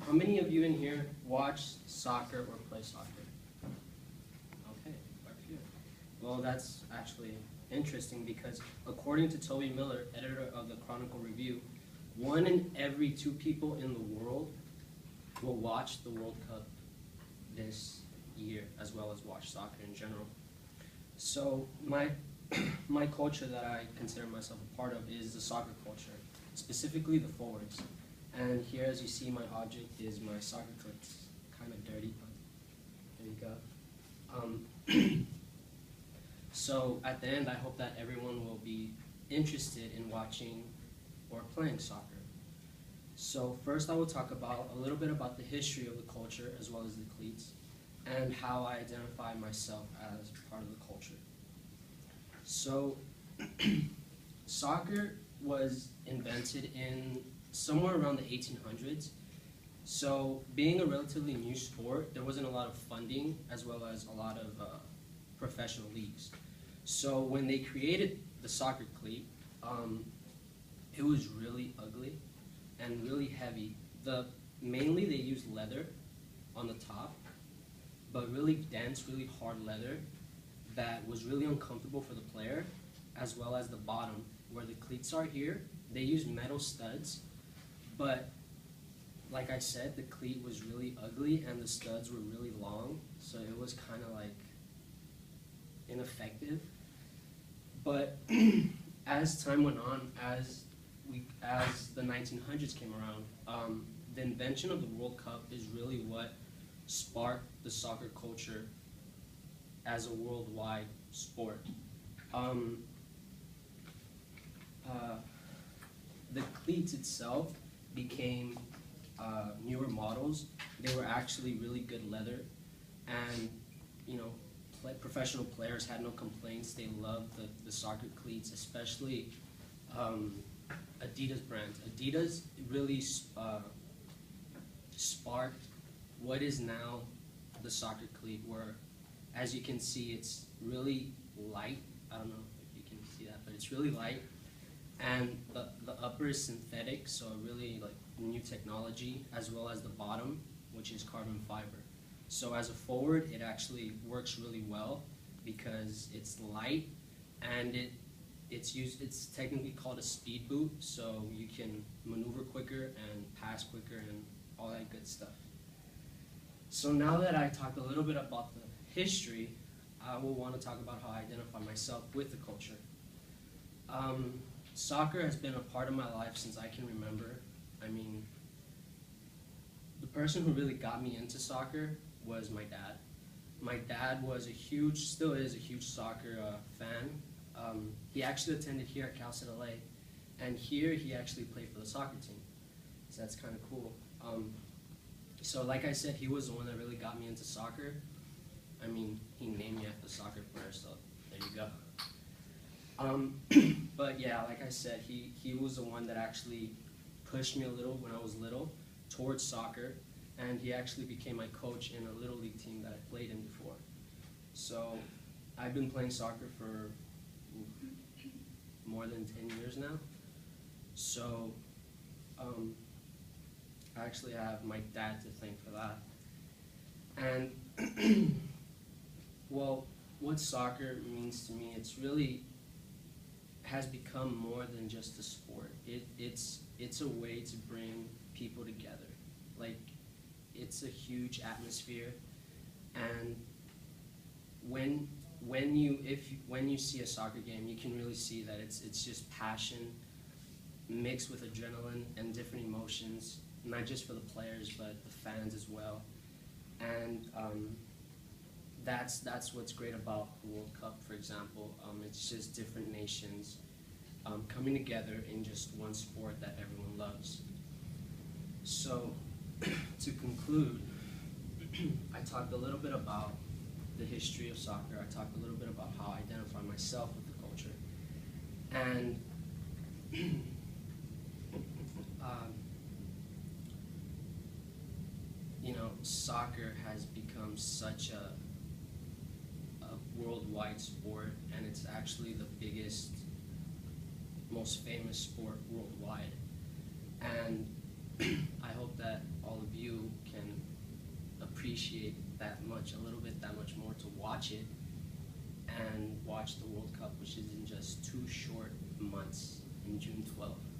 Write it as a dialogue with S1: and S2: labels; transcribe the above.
S1: how many of you in here watch soccer or play soccer? Okay, quite a few. Well, that's actually interesting because according to Toby Miller, editor of the Chronicle Review, 1 in every 2 people in the world will watch the World Cup this year, as well as watch soccer in general. So my culture that I consider myself a part of is the soccer culture, specifically the forwards. And here, as you see, my object is my soccer cleats. Kind of dirty, but there you go. So at the end, I hope that everyone will be interested in watching or playing soccer. So first, I will talk about a little bit about the history of the culture as well as the cleats, and how I identify myself as part of the culture. So soccer was invented in somewhere around the 1800s. So being a relatively new sport, there wasn't a lot of funding as well as a lot of professional leagues. So when they created the soccer cleat, it was really ugly and really heavy. Mainly they used leather on the top, but really dense, really hard leather that was really uncomfortable for the player, as well as the bottom, where the cleats are here. They used metal studs, but like I said, the cleat was really ugly and the studs were really long, so it was kind of like ineffective. But as time went on, as the 1900s came around, the invention of the World Cup is really what sparked the soccer culture as a worldwide sport. The cleats itself became newer models. They were actually really good leather, and professional players had no complaints. They loved the soccer cleats, especially Adidas brand. Adidas really sparked what is now the soccer cleat, where, as you can see, it's really light. I don't know if you can see that, but it's really light. And the upper is synthetic, so really like new technology, as well as the bottom, which is carbon fiber. So as a forward, it actually works really well because it's light, and it's technically called a speed boot, so you can maneuver quicker and pass quicker and all that good stuff. So now that I talked a little bit about the history, I will want to talk about how I identify myself with the culture. Soccer has been a part of my life since I can remember. I mean, the person who really got me into soccer was my dad. My dad was still is a huge soccer fan. He actually attended here at Cal State LA, and here he actually played for the soccer team. So that's kind of cool. So like I said, he was the one that really got me into soccer. I mean, he named me after a soccer player, so there you go. But yeah, like I said, he was the one that actually pushed me a little when I was little towards soccer, and he actually became my coach in a little league team that I played in before. So I've been playing soccer for more than 10 years now. So I actually have my dad to thank for that. And well, what soccer means to me, it's really has become more than just a sport. It's a way to bring people together. Like, it's a huge atmosphere, and when you see a soccer game, you can really see that it's just passion mixed with adrenaline and different emotions, not just for the players but the fans as well. And that's what's great about the World Cup, for example. It's just different nations coming together in just one sport that everyone loves. So, to conclude, I talked a little bit about the history of soccer. I talked a little bit about how I identify myself with the culture. And soccer has become such a worldwide sport, and it's actually the biggest, most famous sport worldwide. And I hope that all appreciate that much, a little bit that much more to watch it and watch the World Cup, which is in just 2 short months in June 12th.